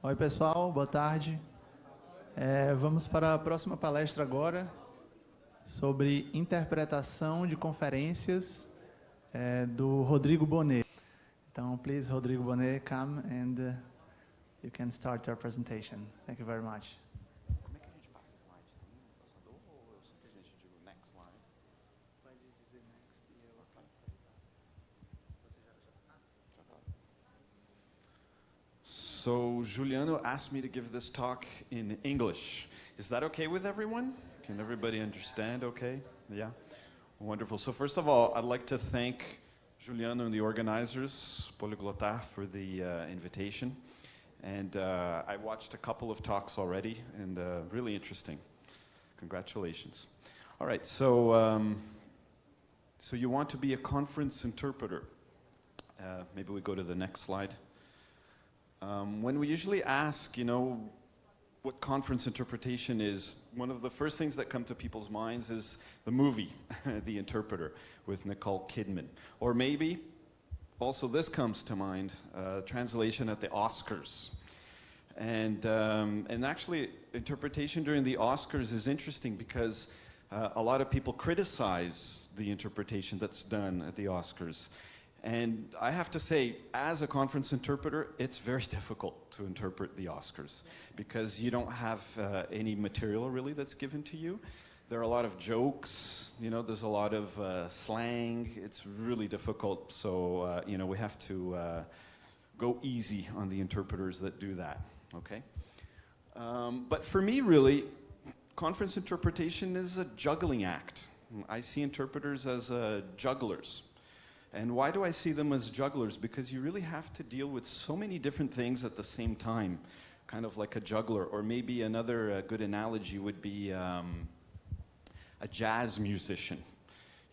Oi, pessoal, boa tarde. Vamos para a próxima palestra agora, sobre interpretação de conferências, do Rodrigo Bonet. Então, please, Rodrigo Bonet, come and you can start your presentation. Thank you very much. Como é que a gente passa slide? Tem um passador ou eu simplesmente digo next slide? Pode dizer next e eu aqui. Já tá. So, Juliano asked me to give this talk in English. Is that okay with everyone? Can everybody understand okay? Yeah? Wonderful. So first of all, I'd like to thank Juliano and the organizers, Poliglotar, for the invitation. And I watched a couple of talks already, and really interesting. Congratulations. All right, so you want to be a conference interpreter. Maybe we go to the next slide. When we usually ask, what conference interpretation is, one of the first things that come to people's minds is the movie, The Interpreter, with Nicole Kidman. Or maybe, also this comes to mind, translation at the Oscars. And actually, interpretation during the Oscars is interesting because a lot of people criticize the interpretation that's done at the Oscars. And I have to say, as a conference interpreter, it's very difficult to interpret the Oscars because you don't have any material really that's given to you. There are a lot of jokes, there's a lot of slang. It's really difficult, so we have to go easy on the interpreters that do that, okay? But for me, really, conference interpretation is a juggling act. I see interpreters as jugglers. And why do I see them as jugglers? Because you really have to deal with so many different things at the same time, kind of like a juggler. Or maybe another good analogy would be a jazz musician,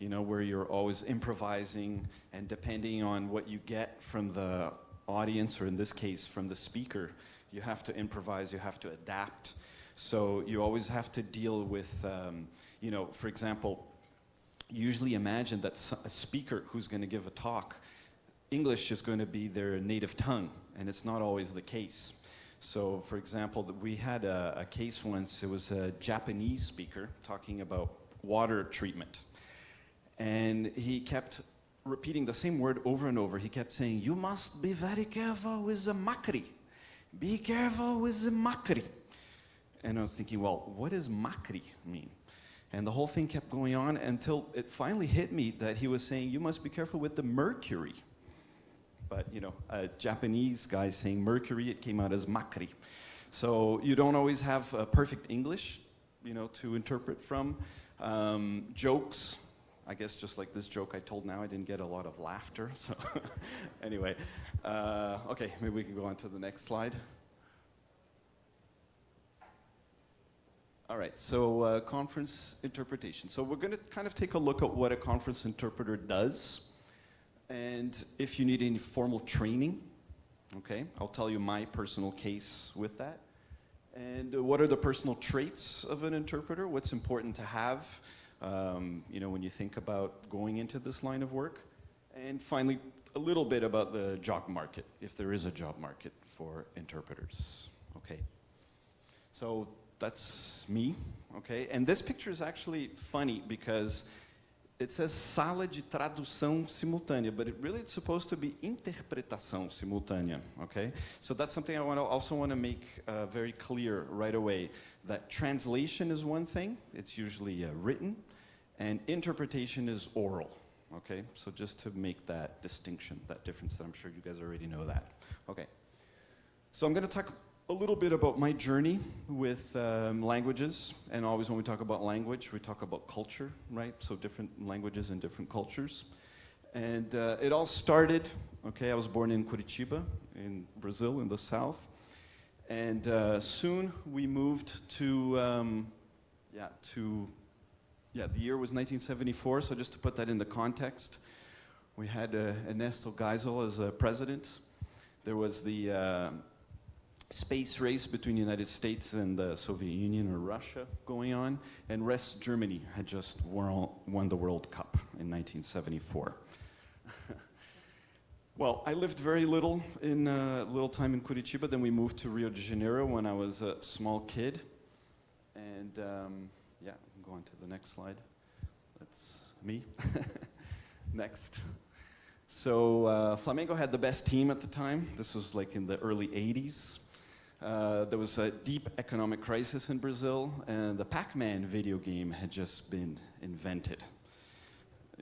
where you're always improvising, and depending on what you get from the audience, or in this case, from the speaker, you have to improvise, you have to adapt. So you always have to deal with, for example, usually imagine that a speaker who's going to give a talk, English is going to be their native tongue, and it's not always the case. So, for example, we had a case once. It was a Japanese speaker talking about water treatment, and he kept repeating the same word over and over. He kept saying, "You must be very careful with the makri. Be careful with the makri." And I was thinking, well, what does makri mean? And the whole thing kept going on until it finally hit me that he was saying, "You must be careful with the mercury." But, a Japanese guy saying mercury, it came out as makri. So you don't always have perfect English, to interpret from. Jokes, I guess just like this joke I told now, I didn't get a lot of laughter. So anyway, okay, maybe we can go on to the next slide. All right, so conference interpretation. So we're going to kind of take a look at what a conference interpreter does, and if you need any formal training, okay, I'll tell you my personal case with that. And what are the personal traits of an interpreter? What's important to have, when you think about going into this line of work? And finally, a little bit about the job market, if there is a job market for interpreters. Okay, so that's me, okay? And this picture is actually funny because it says sala de tradução simultânea, but it's supposed to be interpretação simultânea, okay? So that's something I also want to make very clear right away, that translation is one thing, it's usually written, and interpretation is oral, okay? So just to make that distinction, that difference, I'm sure you guys already know that. Okay, so I'm going to talk a little bit about my journey with languages, and always when we talk about language, we talk about culture, right? So different languages and different cultures. And it all started, okay, I was born in Curitiba, in Brazil, in the south. And soon we moved to, the year was 1974, so just to put that into context, we had Ernesto Geisel as president. There was the space race between the United States and the Soviet Union or Russia going on, and West Germany had just won the World Cup in 1974. Well, I lived very little time in Curitiba. Then we moved to Rio de Janeiro when I was a small kid. And yeah, I'm going to the next slide. That's me. Next. So Flamengo had the best team at the time. This was like in the early 80s. There was a deep economic crisis in Brazil, and the Pac-Man video game had just been invented.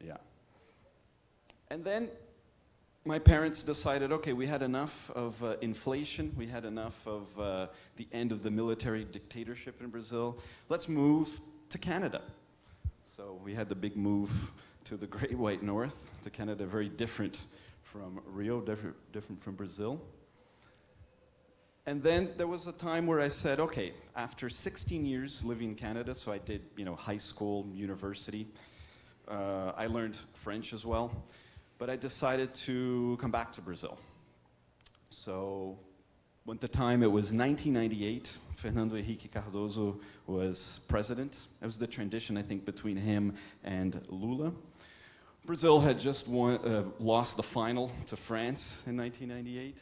Yeah. And then my parents decided, okay, we had enough of inflation, we had enough of the end of the military dictatorship in Brazil. Let's move to Canada. So we had the big move to the Great White North, to Canada, very different from Rio, different from Brazil. And then there was a time where I said, okay, after 16 years living in Canada, so I did, high school, university, I learned French as well. But I decided to come back to Brazil. So, at the time, it was 1998. Fernando Henrique Cardoso was president. It was the transition, I think, between him and Lula. Brazil had just lost the final to France in 1998.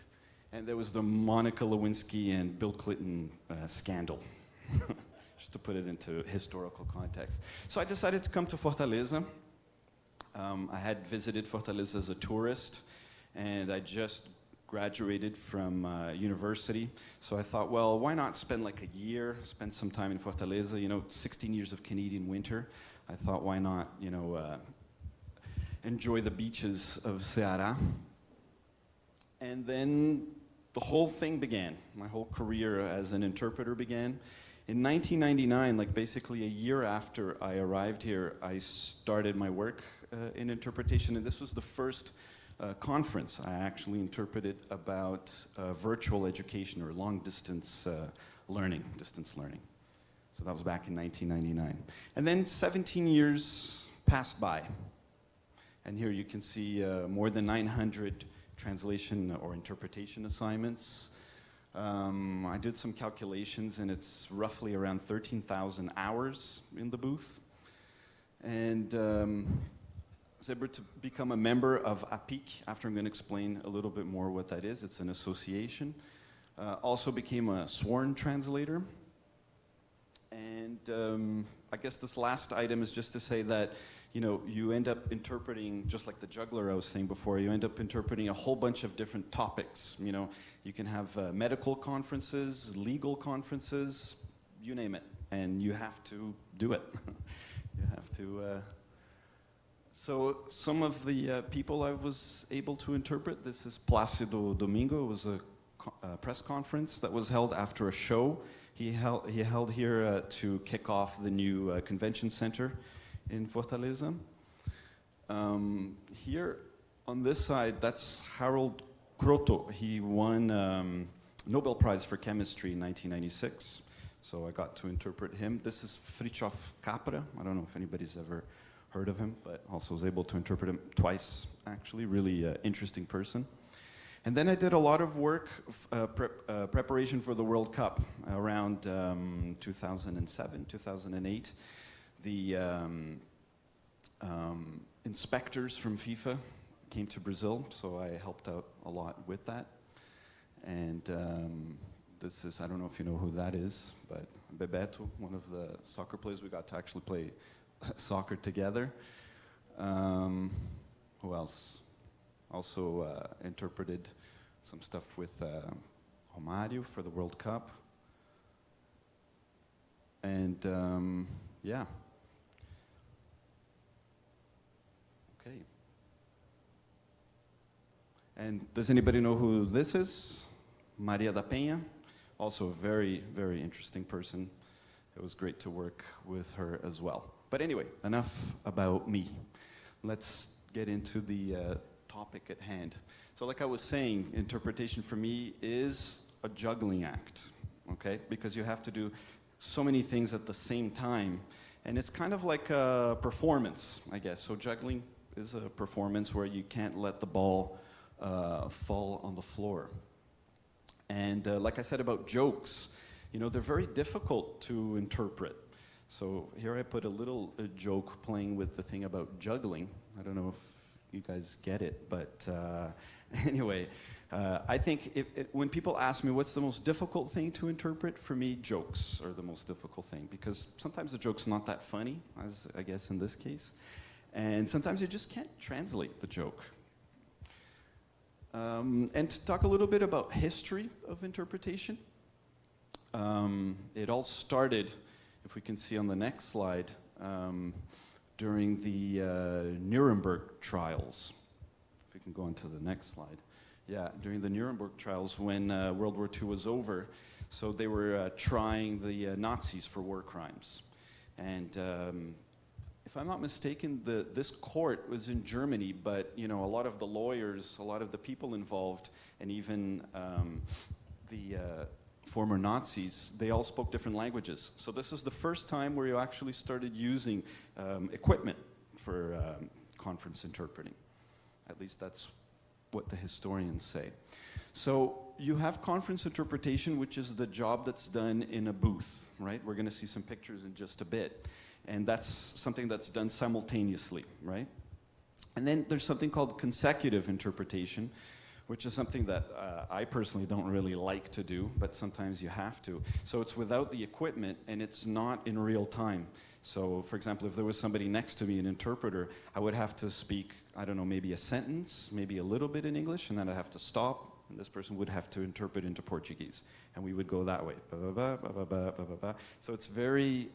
And there was the Monica Lewinsky and Bill Clinton scandal, just to put it into historical context. So I decided to come to Fortaleza. I had visited Fortaleza as a tourist, and I just graduated from university. So I thought, well, why not spend like a year, spend some time in Fortaleza, 16 years of Canadian winter. I thought, why not, enjoy the beaches of Ceará. And then the whole thing began. My whole career as an interpreter began. In 1999, like basically a year after I arrived here, I started my work in interpretation, and this was the first conference I actually interpreted about virtual education or long-distance learning, distance learning. So that was back in 1999. And then 17 years passed by. And here you can see more than 900 translation or interpretation assignments. I did some calculations, and it's roughly around 13,000 hours in the booth. And I was able to become a member of APIC, after I'm going to explain a little bit more what that is. It's an association. Also became a sworn translator. And I guess this last item is just to say that you end up interpreting, just like the juggler I was saying before, you end up interpreting a whole bunch of different topics. You can have medical conferences, legal conferences, you name it, and you have to do it. You have to. So some of the people I was able to interpret, this is Plácido Domingo. It was a press conference that was held after a show he held here to kick off the new convention center in Fortaleza. Here on this side, that's Harold Kroto. He won Nobel Prize for Chemistry in 1996. So I got to interpret him. This is Fritjof Capra. I don't know if anybody's ever heard of him, but also was able to interpret him twice, actually. Really interesting person. And then I did a lot of work, preparation for the World Cup around 2007, 2008. The inspectors from FIFA came to Brazil, so I helped out a lot with that. And this is, I don't know if you know who that is, but Bebeto, one of the soccer players. We got to actually play soccer together. Who else? Also interpreted some stuff with Romário for the World Cup. And yeah. Okay. And does anybody know who this is? Maria da Penha, also a very, very interesting person. It was great to work with her as well. But anyway, enough about me. Let's get into the topic at hand. So like I was saying, interpretation for me is a juggling act, okay? Because you have to do so many things at the same time. And it's kind of like a performance, I guess. So juggling is a performance where you can't let the ball fall on the floor. And like I said about jokes, they're very difficult to interpret. So here I put a little joke playing with the thing about juggling. I don't know if you guys get it, but anyway, I think when people ask me what's the most difficult thing to interpret, for me, jokes are the most difficult thing, because sometimes the joke's not that funny, as I guess in this case, and sometimes you just can't translate the joke. And to talk a little bit about history of interpretation, it all started, if we can see on the next slide, during the Nuremberg trials. If we can go on to the next slide. Yeah, during the Nuremberg trials when World War II was over, so they were trying the Nazis for war crimes. And if I'm not mistaken, this court was in Germany, but a lot of the lawyers, a lot of the people involved, and even the former Nazis, they all spoke different languages. So this is the first time where you actually started using equipment for conference interpreting. At least that's what the historians say. So you have conference interpretation, which is the job that's done in a booth, right? We're going to see some pictures in just a bit. And that's something that's done simultaneously, right? And then there's something called consecutive interpretation, which is something that I personally don't really like to do, but sometimes you have to. So it's without the equipment, and it's not in real time. So, for example, if there was somebody next to me, an interpreter, I would have to speak, I don't know, maybe a sentence, maybe a little bit in English, and then I'd have to stop, and this person would have to interpret into Portuguese. And we would go that way. So it's very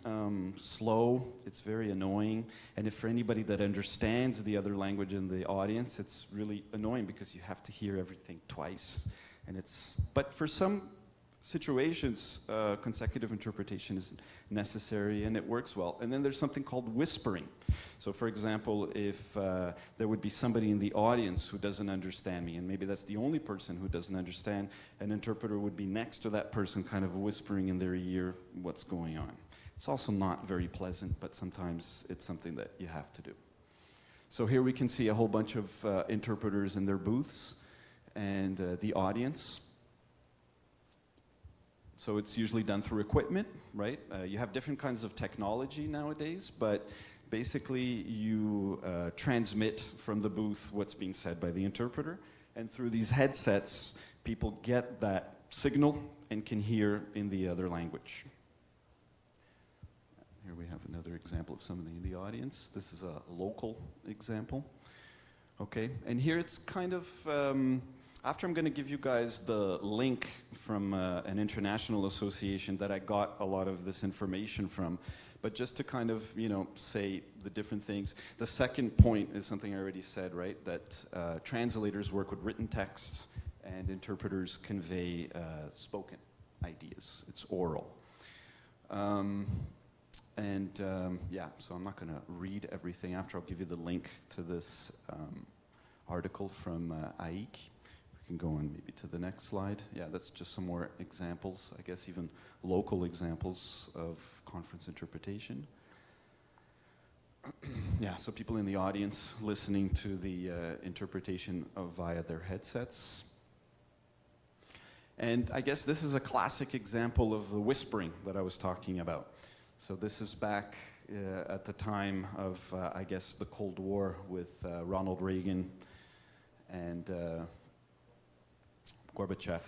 slow, it's very annoying, and if for anybody that understands the other language in the audience, it's really annoying because you have to hear everything twice. But for some situations, consecutive interpretation is necessary and it works well. And then there's something called whispering. So for example, if there would be somebody in the audience who doesn't understand me, and maybe that's the only person who doesn't understand, an interpreter would be next to that person kind of whispering in their ear what's going on. It's also not very pleasant, but sometimes it's something that you have to do. So here we can see a whole bunch of interpreters in their booths and the audience. So it's usually done through equipment, right? You have different kinds of technology nowadays, but basically you transmit from the booth what's being said by the interpreter, and through these headsets, people get that signal and can hear in the other language. Here we have another example of somebody in the audience. This is a local example. Okay, and here it's kind of, after I'm going to give you guys the link from an international association that I got a lot of this information from, but just to kind of, say the different things. The second point is something I already said, right? That translators work with written texts and interpreters convey spoken ideas. It's oral. Yeah, so I'm not going to read everything. After, I'll give you the link to this article from AIC. We can go on maybe to the next slide. Yeah, that's just some more examples, I guess even local examples of conference interpretation. Yeah, so people in the audience listening to the interpretation via their headsets. And I guess this is a classic example of the whispering that I was talking about. So this is back at the time of, I guess, the Cold War with Ronald Reagan and Gorbachev.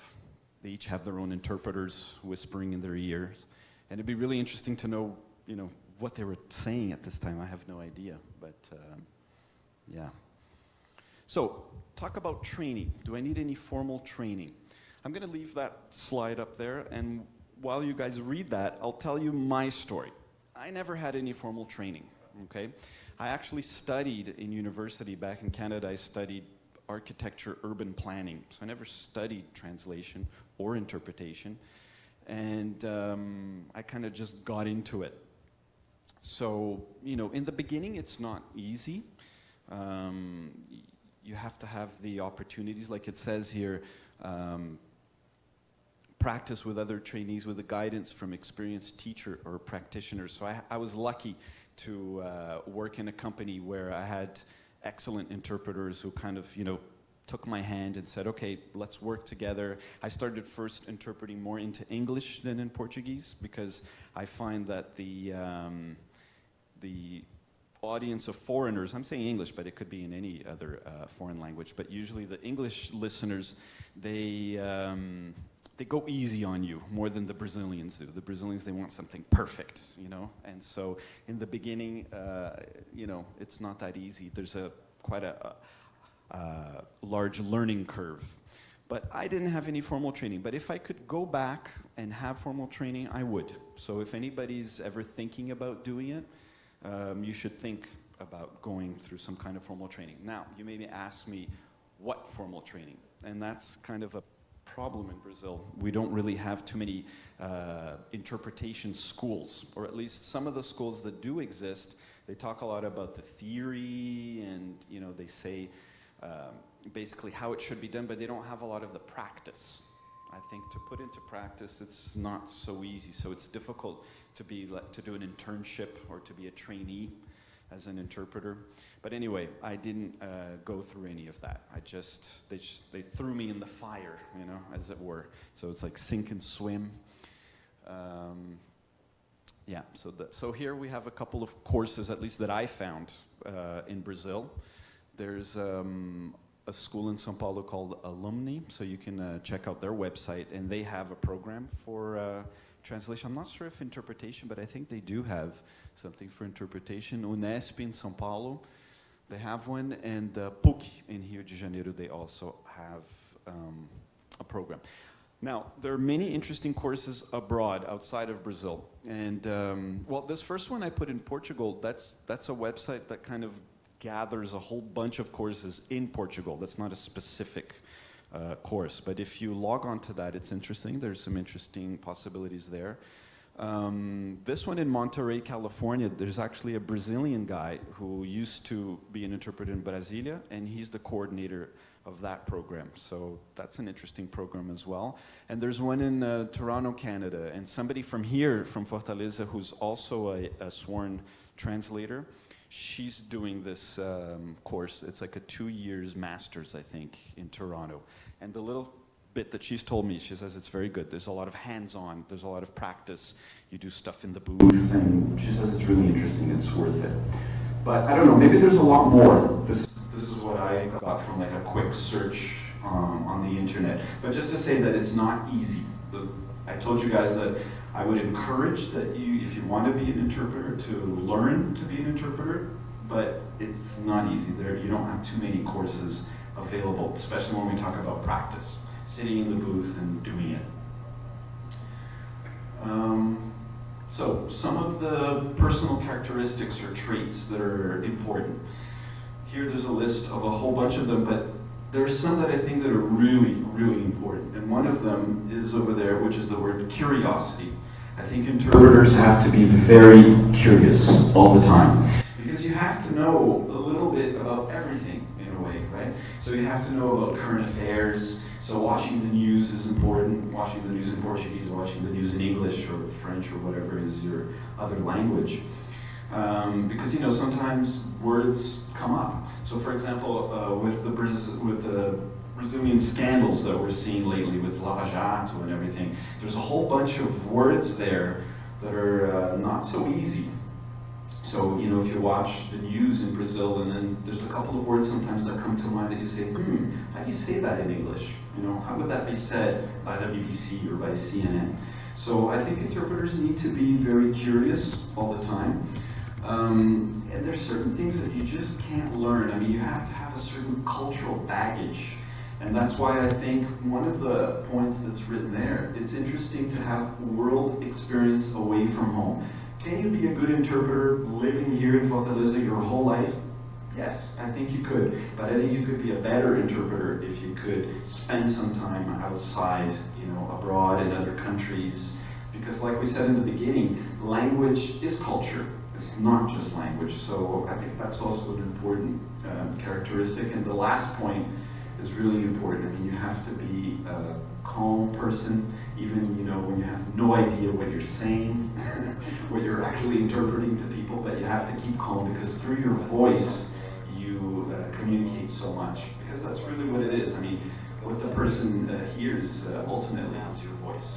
They each have their own interpreters whispering in their ears. And it'd be really interesting to know, what they were saying at this time. I have no idea, but yeah. So, talk about training. Do I need any formal training? I'm going to leave that slide up there, and while you guys read that, I'll tell you my story. I never had any formal training, okay? I actually studied in university back in Canada. I studied architecture, urban planning. So I never studied translation or interpretation. And I kind of just got into it. So, in the beginning, it's not easy. You have to have the opportunities, like it says here, practice with other trainees with the guidance from experienced teacher or practitioners. So I was lucky to work in a company where I had excellent interpreters who kind of, took my hand and said, okay, let's work together. I started first interpreting more into English than in Portuguese because I find that audience of foreigners. I'm saying English, but it could be in any other foreign language. But usually the English listeners, they go easy on you more than the Brazilians do. The Brazilians, they want something perfect, you know. And so in the beginning, you know, it's not that easy. There's quite a large learning curve. But I didn't have any formal training. But if I could go back and have formal training, I would. So if anybody's ever thinking about doing it, you should think about going through some kind of formal training. Now, you may ask me, what formal training? And that's kind of a problem in Brazil. We don't really have too many interpretation schools, or at least some of the schools that do exist, they talk a lot about the theory and, you know, they say basically how it should be done, but they don't have a lot of the practice. I think to put into practice, it's not so easy. So it's difficult to do an internship or to be a trainee as an interpreter. But anyway, I didn't go through any of that. They threw me in the fire, you know, as it were. So it's like sink and swim. Yeah, so here we have a couple of courses, at least that I found in Brazil. There's a school in São Paulo called Alumni, so you can check out their website, and they have a program for translation. I'm not sure if interpretation, but I think they do have something for interpretation. Unesp in São Paulo, they have one, and PUC in Rio de Janeiro, they also have a program. Now, there are many interesting courses abroad, outside of Brazil. And, well, this first one I put in Portugal, that's a website that kind of gathers a whole bunch of courses in Portugal. That's not a specific course, but if you log on to that, it's interesting. There's some interesting possibilities there. This one in Monterey, California, there's actually a Brazilian guy who used to be an interpreter in Brasilia, and he's the coordinator of that program. So that's an interesting program as well. And there's one in Toronto, Canada, and somebody from here, from Fortaleza, who's also a sworn translator, she's doing this course. It's like a 2 years master's, I think, in Toronto. And the little bit that she's told me, she says it's very good. There's a lot of hands-on, there's a lot of practice. You do stuff in the booth, and she says it's really interesting, it's worth it. But I don't know, maybe there's a lot more. This is what I got from like a quick search on the internet. But just to say that it's not easy. I told you guys that I would encourage that you, if you want to be an interpreter, to learn to be an interpreter, but it's not easy. You don't have too many courses available, especially when we talk about practice, sitting in the booth and doing it. So some of the personal characteristics or traits that are important. Here there's a list of a whole bunch of them, but there are some that I think that are really, really important. And one of them is over there, which is the word curiosity. I think interpreters have to be very curious all the time, because you have to know a little bit about everything in a way, right? So you have to know about current affairs. So watching the news is important. Watching the news in Portuguese, watching the news in English or French or whatever is your other language. Because, you know, sometimes words come up. So for example, with the Brazilian scandals that we're seeing lately with Lava Jato and everything, there's a whole bunch of words there that are not so easy. So, you know, if you watch the news in Brazil, and then there's a couple of words sometimes that come to mind that you say, how do you say that in English? You know, how would that be said by the BBC or by CNN? So I think interpreters need to be very curious all the time. And there's certain things that you just can't learn. I mean, you have to have a certain cultural baggage. And that's why I think one of the points that's written there, it's interesting to have world experience away from home. Can you be a good interpreter living here in Fortaleza your whole life? Yes, I think you could. But I think you could be a better interpreter if you could spend some time outside, you know, abroad in other countries. Because like we said in the beginning, language is culture. It's not just language. So I think that's also an important characteristic. And the last point is really important. I mean, you have to be a calm person, even, you know, when you have no idea what you're saying, what you're actually interpreting to people, but you have to keep calm, because through your voice, you communicate so much, because that's really what it is. I mean, what the person hears ultimately is your voice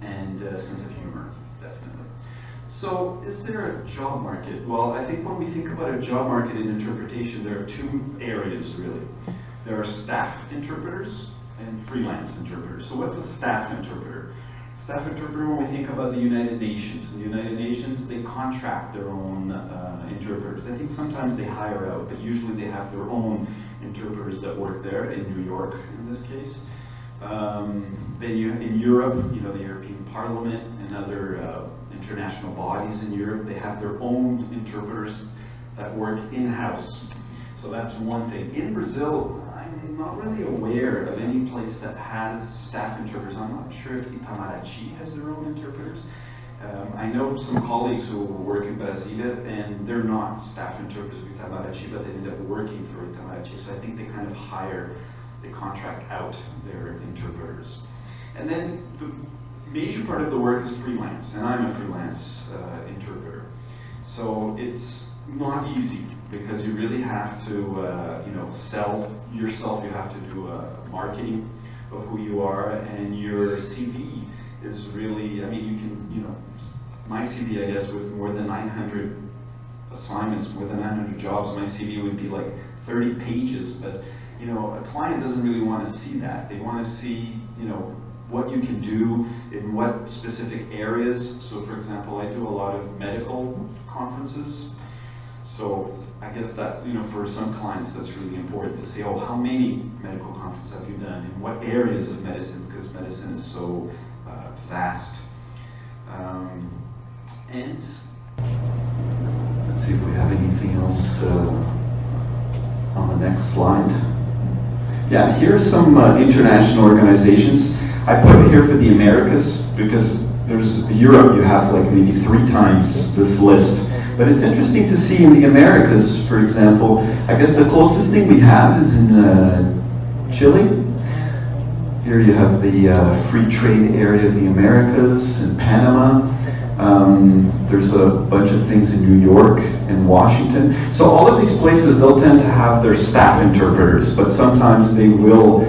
and sense of humor, definitely. So, is there a job market? Well, I think when we think about a job market in interpretation, there are two areas really. There are staff interpreters and freelance interpreters. So what's a staff interpreter? Staff interpreter, when we think about the United Nations. The United Nations, they contract their own interpreters. I think sometimes they hire out, but usually they have their own interpreters that work there, in New York in this case. Then in Europe, you know, the European Parliament and other international bodies in Europe, they have their own interpreters that work in-house. So that's one thing. In Brazil, I'm not really aware of any place that has staff interpreters. I'm not sure if Itamaraty has their own interpreters. I know some colleagues who work in Brasilia, and they're not staff interpreters of Itamaraty, but they end up working for Itamaraty. So I think they kind of they contract out their interpreters. And then the major part of the work is freelance, and I'm a freelance interpreter. So it's not easy, because you really have to, you know, sell yourself. You have to do marketing of who you are, and your CV is really, I mean, you can, you know, my CV, I guess, with more than 900 assignments, more than 900 jobs, my CV would be like 30 pages, but, you know, a client doesn't really want to see that. They want to see, you know, what you can do in what specific areas. So, for example, I do a lot of medical conferences. So I guess that, you know, for some clients that's really important to say, oh, how many medical conferences have you done? In what areas of medicine? Because medicine is so vast. And let's see if we have anything else on the next slide. Yeah, here's some international organizations. I put it here for the Americas because there's Europe, you have like maybe 3 times this list. But it's interesting to see in the Americas, for example, I guess the closest thing we have is in Chile. Here you have the free trade area of the Americas in Panama. There's a bunch of things in New York and Washington. So all of these places, they'll tend to have their staff interpreters, but sometimes they will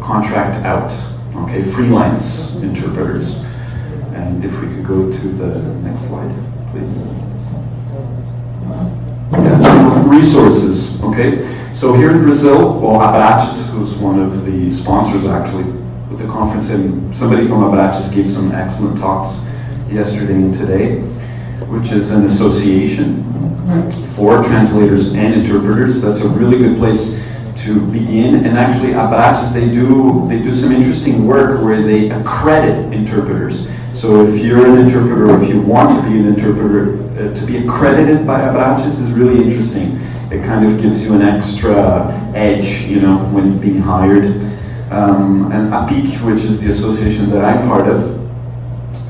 contract out, okay, freelance interpreters. And if we could go to the next slide, please. Yeah, some resources, okay? So here in Brazil, well, Abrates, who's one of the sponsors actually with the conference, and somebody from Abrates gave some excellent talks yesterday and today, which is an association for translators and interpreters. That's a really good place to begin. And actually, Abrates, they do some interesting work where they accredit interpreters. So if you're an interpreter, or if you want to be an interpreter, to be accredited by Abrates is really interesting. It kind of gives you an extra edge, you know, when being hired. And APIC, which is the association that I'm part of,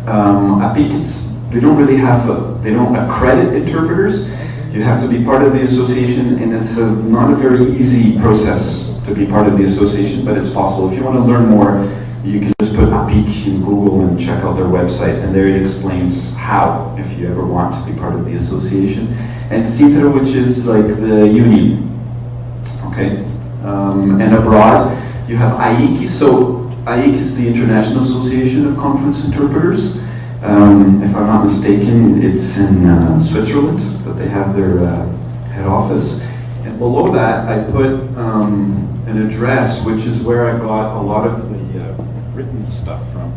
APIC they don't accredit interpreters. You have to be part of the association, and it's not a very easy process to be part of the association, but it's possible. If you want to learn more, you can just put APIC in Google and check out their website, and there it explains how, if you ever want to be part of the association. And CITRA, which is like the union, okay? And abroad, you have AIC. So AIC is the International Association of Conference Interpreters. If I'm not mistaken, it's in Switzerland that they have their head office. And below that, I put an address, which is where I got a lot of the written stuff from.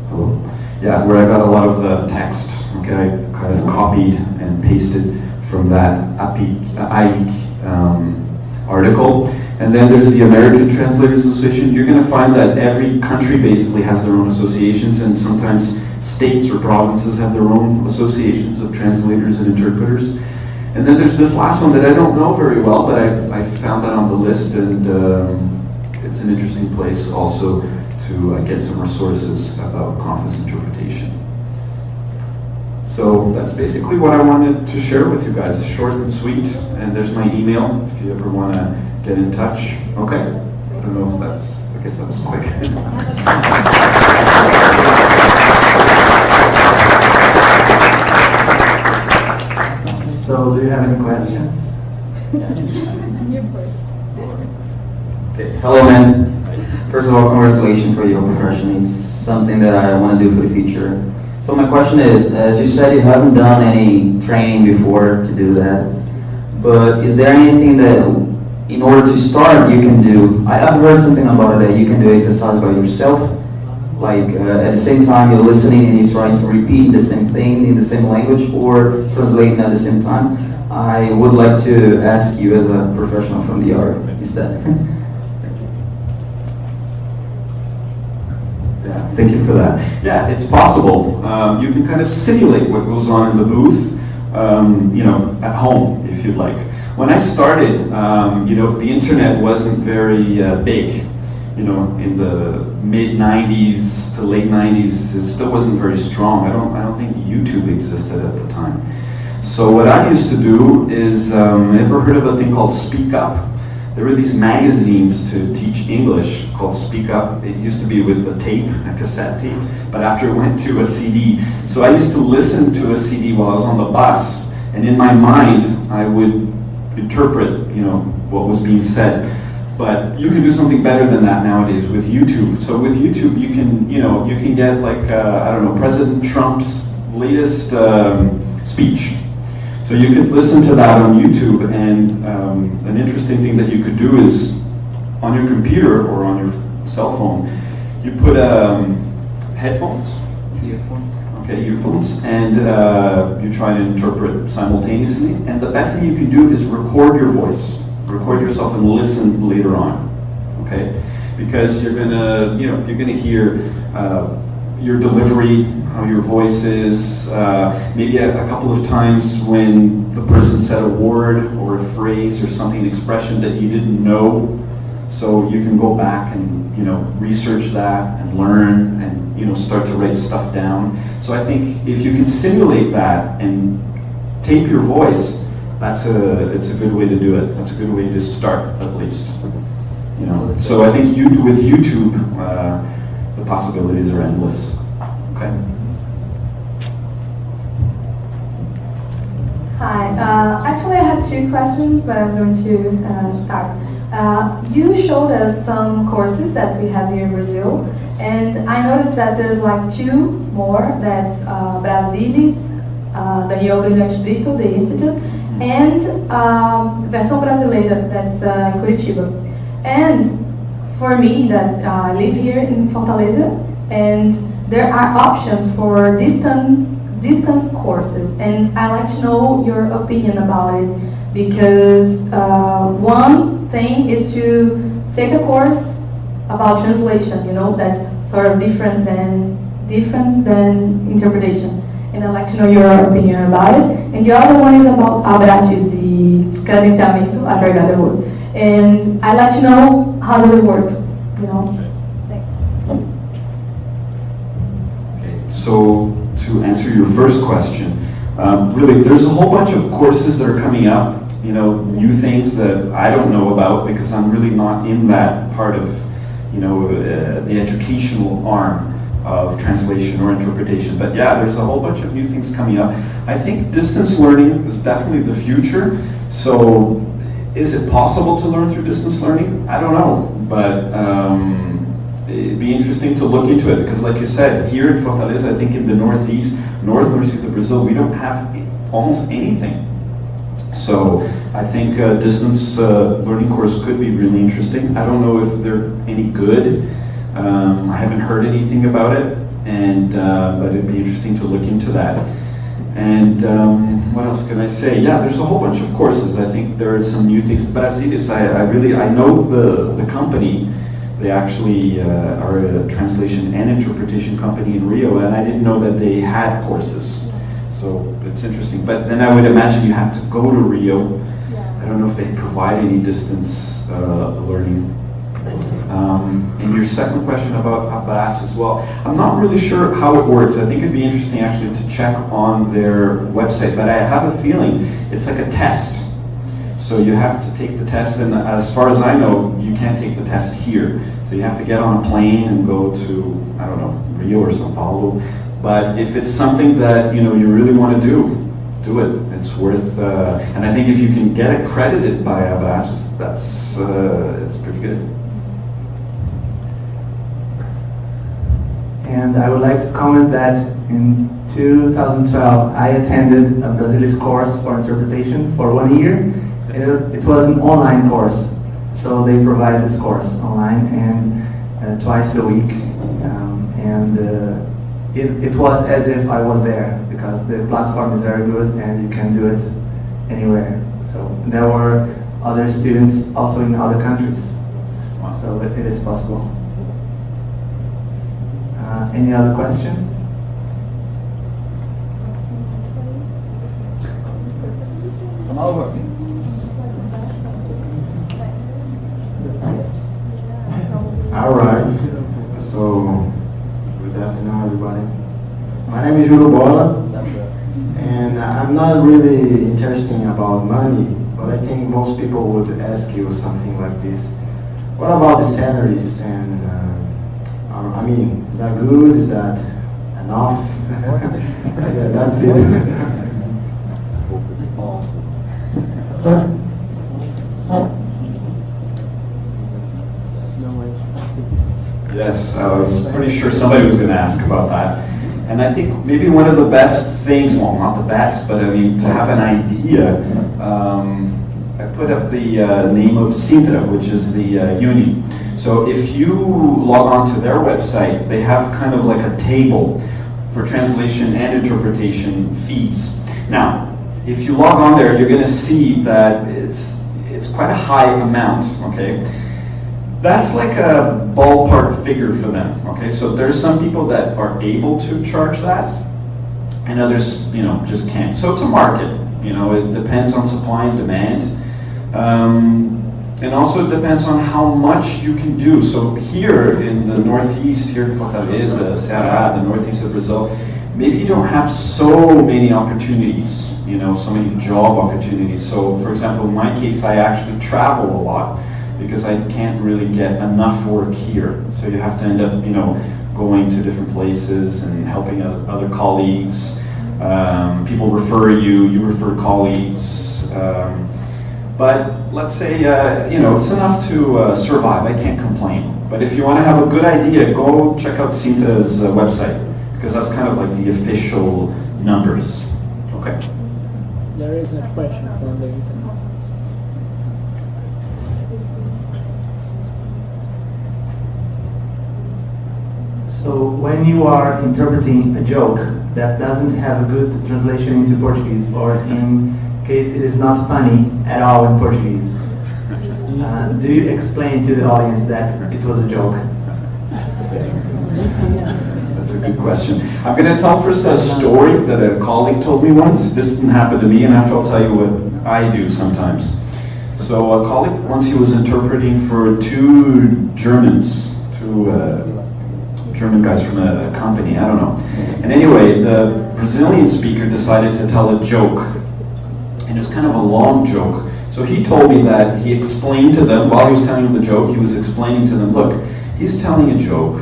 Hello? Yeah, where I got a lot of the text. Okay, I kind of copied and pasted from that AIC article. And then there's the American Translators Association. You're going to find that every country basically has their own associations, and sometimes states or provinces have their own associations of translators and interpreters. And then there's this last one that I don't know very well, but I found that on the list, and it's an interesting place also to get some resources about conference interpretation. So that's basically what I wanted to share with you guys, short and sweet, and there's my email if you ever want to get in touch. Okay? I don't know if that's, I guess that was quick. So, do you have any questions? Okay. Hello, man. First of all, congratulations for your profession. It's something that I want to do for the future. So my question is, as you said, you haven't done any training before to do that, but is there anything that, in order to start, you can do? I've heard something about it that you can do exercise by yourself, like at the same time you're listening and you're trying to repeat the same thing in the same language or translating at the same time. I would like to ask you as a professional from the art instead. Yeah, thank you for that. Yeah, it's possible. You can kind of simulate what goes on in the booth, you know, at home, if you'd like. When I started, you know, the internet wasn't very big. You know, in the mid '90s to late '90s, it still wasn't very strong. I don't think YouTube existed at the time. So what I used to do is, ever heard of a thing called Speak Up? There were these magazines to teach English called Speak Up. It used to be with a tape, a cassette tape, but after it went to a CD. So I used to listen to a CD while I was on the bus, and in my mind, I would interpret, you know, what was being said. But you can do something better than that nowadays with YouTube. So with YouTube, you can, you know, you can get like, I don't know, President Trump's latest speech. So you could listen to that on YouTube, and an interesting thing that you could do is, on your computer or on your cell phone, you put headphones. Earphones. Okay, earphones, and you try to interpret simultaneously. And the best thing you can do is record your voice. Record yourself and listen later on, okay? Because you're gonna, you know, you're gonna hear your delivery, how your voice is, maybe a couple of times when the person said a word or a phrase or something, an expression that you didn't know. So you can go back and, you know, research that and learn and, you know, start to write stuff down. So I think if you can simulate that and tape your voice, it's a good way to do it. That's a good way to start, at least. You know. So I think with YouTube, the possibilities are endless. Okay. Hi. Actually, I have two questions, but I'm going to start. You showed us some courses that we have here in Brazil, and I noticed that there's like two more. That's Brasilis, Daniel Brilhante Brito, the Institute, and Versão Brasileira, that's in Curitiba. And for me, that I live here in Fortaleza, and there are options for distance courses, and I'd like to know your opinion about it, because one thing is to take a course about translation, you know, that's sort of different than interpretation. And I'd like to know your opinion about it. And the other one is about aptidão, the credenciamento, I forgot the word. And I'd like to know how does it work, you know? Thanks. Okay, so to answer your first question, really there's a whole bunch of courses that are coming up, you know, new things that I don't know about because I'm really not in that part of, you know, the educational arm of translation or interpretation. But yeah, there's a whole bunch of new things coming up. I think distance learning is definitely the future. So is it possible to learn through distance learning? I don't know, but it'd be interesting to look into it because like you said, here in Fortaleza, I think in the northeast of Brazil, we don't have almost anything. So I think a distance learning course could be really interesting. I don't know if they're any good. I haven't heard anything about it, and but it'd be interesting to look into that. And what else can I say? Yeah, there's a whole bunch of courses. I think there are some new things. Brasilis, I know the company. They actually are a translation and interpretation company in Rio, and I didn't know that they had courses. So it's interesting. But then I would imagine you have to go to Rio. I don't know if they provide any distance learning. And your second question about aptidão as well, I'm not really sure how it works. I think it'd be interesting actually to check on their website, but I have a feeling it's like a test. So you have to take the test, and as far as I know, you can't take the test here. So you have to get on a plane and go to, I don't know, Rio or São Paulo. But if it's something that, you know, you really want to do it. It's worth, and I think if you can get accredited by aptidão, that's it's pretty good. And I would like to comment that in 2012 I attended a Brazilian course for interpretation for 1 year. It was an online course, so they provide this course online and twice a week. It was as if I was there, because the platform is very good and you can do it anywhere. So there were other students also in other countries. Wow. So it is possible. Any other question? Come over. All right. So, good afternoon, everybody. My name is Rodrigo Bonet, and I'm not really interested about money, but I think most people would ask you something like this. What about the salaries? And I mean, is that good? Is that enough? Yeah, that's it. Yes, I was pretty sure somebody was going to ask about that. And I think maybe one of the best things, well, not the best, but I mean, to have an idea, I put up the name of Sintra, which is the uni. So if you log on to their website, they have kind of like a table for translation and interpretation fees. Now, if you log on there, you're going to see that it's quite a high amount, okay? That's like a ballpark figure for them, okay? So there's some people that are able to charge that, and others, you know, just can't. So it's a market, you know, it depends on supply and demand. And also it depends on how much you can do. So here in the northeast, here in Fortaleza, Ceará, the northeast of Brazil, maybe you don't have so many opportunities, you know, so many job opportunities. So for example, in my case, I actually travel a lot because I can't really get enough work here. So you have to end up, you know, going to different places and helping other colleagues. People refer you, you refer colleagues. But let's say, you know, it's enough to survive. I can't complain. But if you want to have a good idea, go check out Sintra's website, because that's kind of like the official numbers. Okay. There is a question from the internet. So when you are interpreting a joke that doesn't have a good translation into Portuguese, or in case it is not funny at all in Portuguese, do you explain to the audience that it was a joke? That's a good question. I'm going to tell first a story that a colleague told me once. This didn't happen to me, and after I'll tell you what I do sometimes. So a colleague, once he was interpreting for two Germans, German guys from a company, I don't know. And anyway, the Brazilian speaker decided to tell a joke. And it was kind of a long joke. So he told me that he explained to them, while he was telling them the joke, he was explaining to them, look, he's telling a joke.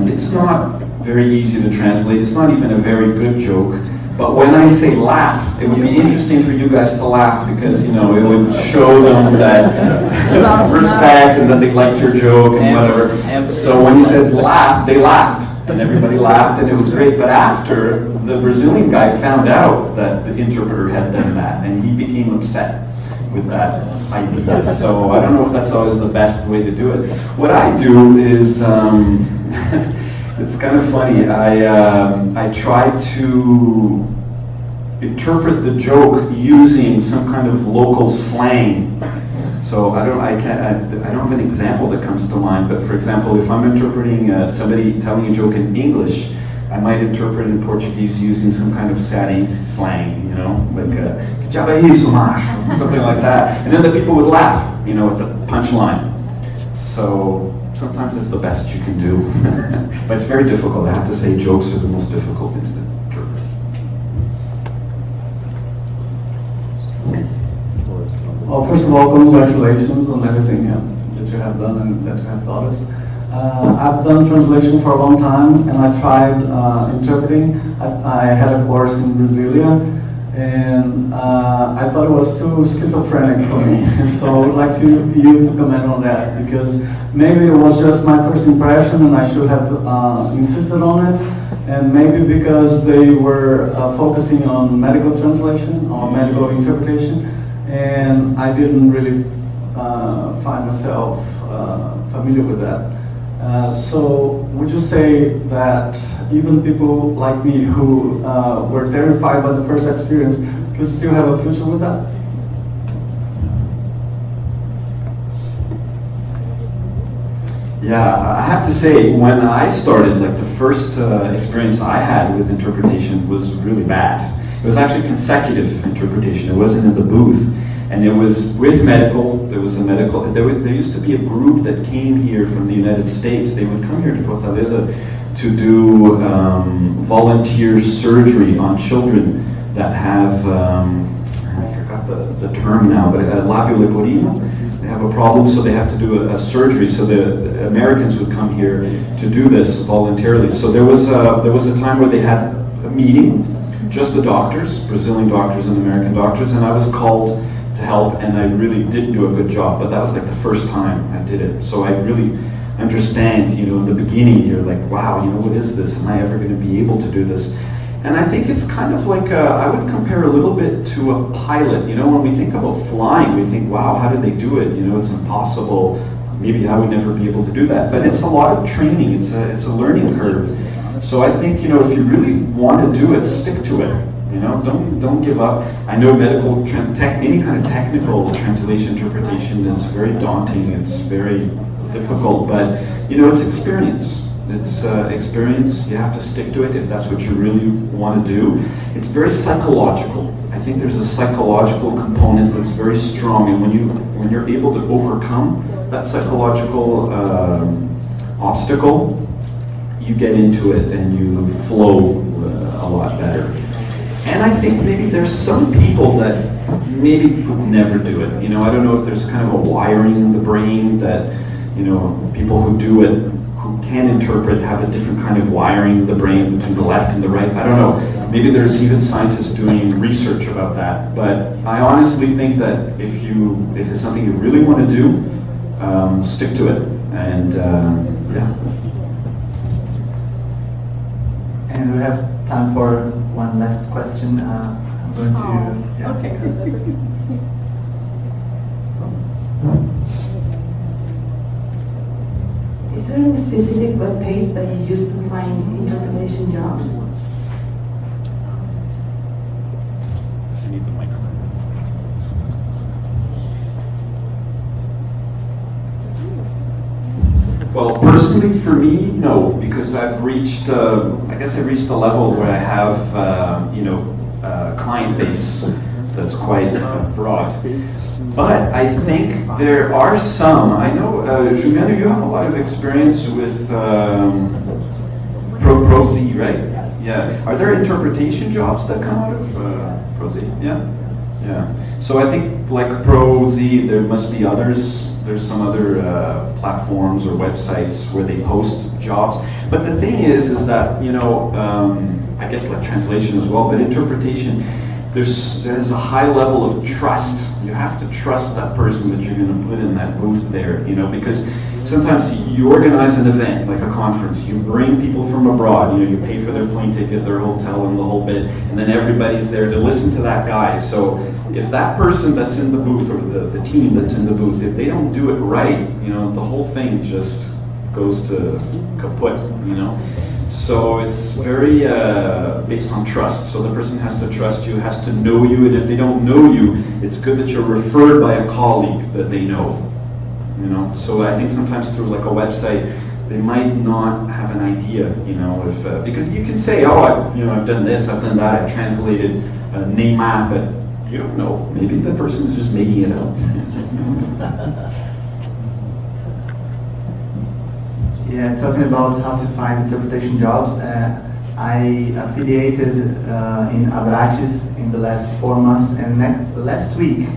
It's not very easy to translate. It's not even a very good joke. But when I say laugh, it would be interesting for you guys to laugh, because, you know, it would show them that respect and that they liked your joke and whatever. So when he said laugh, they laughed. And everybody laughed, and it was great. But after, the Brazilian guy found out that the interpreter had done that, and he became upset with that idea. So I don't know if that's always the best way to do it. What I do is, it's kind of funny. I try to interpret the joke using some kind of local slang. So I don't have an example that comes to mind. But for example, if I'm interpreting somebody telling a joke in English, I might interpret in Portuguese using some kind of cearense slang, you know, like "que diabo é isso, macho?" something like that, and then the people would laugh, you know, at the punchline. So sometimes it's the best you can do, but it's very difficult. I have to say, jokes are the most difficult things to interpret. Well, first of all, congratulations on everything that you have done and that you have taught us. I've done translation for a long time, and I tried interpreting. I had a course in Brasilia, and I thought it was too schizophrenic for me. So I would like you to comment on that, because maybe it was just my first impression and I should have insisted on it, and maybe because they were focusing on medical translation or medical interpretation, and I didn't really find myself familiar with that. So would you say that even people like me who were terrified by the first experience could still have a future with that? Yeah, I have to say, when I started, like the first experience I had with interpretation was really bad. It was actually consecutive interpretation. It wasn't in the booth. And it was with medical. There was a medical. There used to be a group that came here from the United States. They would come here to Fortaleza to do volunteer surgery on children that have, I forgot the term now, but labio leporino. They have a problem, so they have to do a surgery. So the Americans would come here to do this voluntarily. So there was a time where they had a meeting, just the doctors, Brazilian doctors and American doctors, and I was called to help, and I really didn't do a good job, but that was like the first time I did it. So I really understand, in the beginning, you're like, wow, what is this? Am I ever going to be able to do this? And I think it's kind of like, I would compare a little bit to a pilot. When we think about flying, we think, wow, how did they do it? It's impossible. Maybe I would never be able to do that. But it's a lot of training. It's a learning curve. So I think, if you really want to do it, stick to it. Don't give up. I know any kind of technical translation interpretation is very daunting. It's very difficult, but it's experience. It's experience. You have to stick to it if that's what you really want to do. It's very psychological. I think there's a psychological component that's very strong, and when you're able to overcome that psychological obstacle, you get into it and you flow a lot better. And I think maybe there's some people that maybe would never do it. I don't know if there's kind of a wiring in the brain that, people who do it, who can interpret, have a different kind of wiring in the brain between the left and the right. I don't know. Maybe there's even scientists doing research about that. But I honestly think that if it's something you really want to do, stick to it. And yeah. And we have time for one last question. I'm going to... Yeah. Okay. Is there any specific web page that you use to find interpretation jobs? Does he need the microphone? Well, personally for me, no, because I've reached, I guess I reached a level where I have, a client base that's quite broad. But I think there are some, I know, Juliana, you have a lot of experience with Pro-Z, right? Yeah. Are there interpretation jobs that come out of Pro-Z? Yeah? Yeah. So I think like Pro-Z, there must be others. There's some other platforms or websites where they post jobs. But the thing is that, I guess like translation as well, but interpretation, there's a high level of trust. You have to trust that person that you're going to put in that booth there, because sometimes you organize an event, like a conference, you bring people from abroad, you pay for their plane ticket, their hotel, and the whole bit, and then everybody's there to listen to that guy. So if that person that's in the booth, or the team that's in the booth, if they don't do it right, the whole thing just goes to kaput, So it's very based on trust. So the person has to trust you, has to know you, and if they don't know you, it's good that you're referred by a colleague that they know. So I think sometimes through like a website, they might not have an idea, if because you can say, oh, I've done this, I've done that, I've translated Neymar, but you don't know. Maybe the person is just making it up. Yeah, talking about how to find interpretation jobs, I affiliated in Abraches in the last 4 months, and last week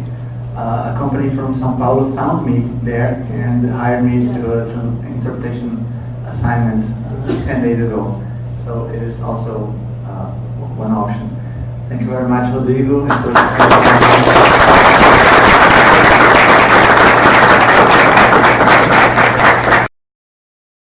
a company from São Paulo found me there and hired me to an interpretation assignment 10 days ago. So it is also one option. Thank you very much, Rodrigo.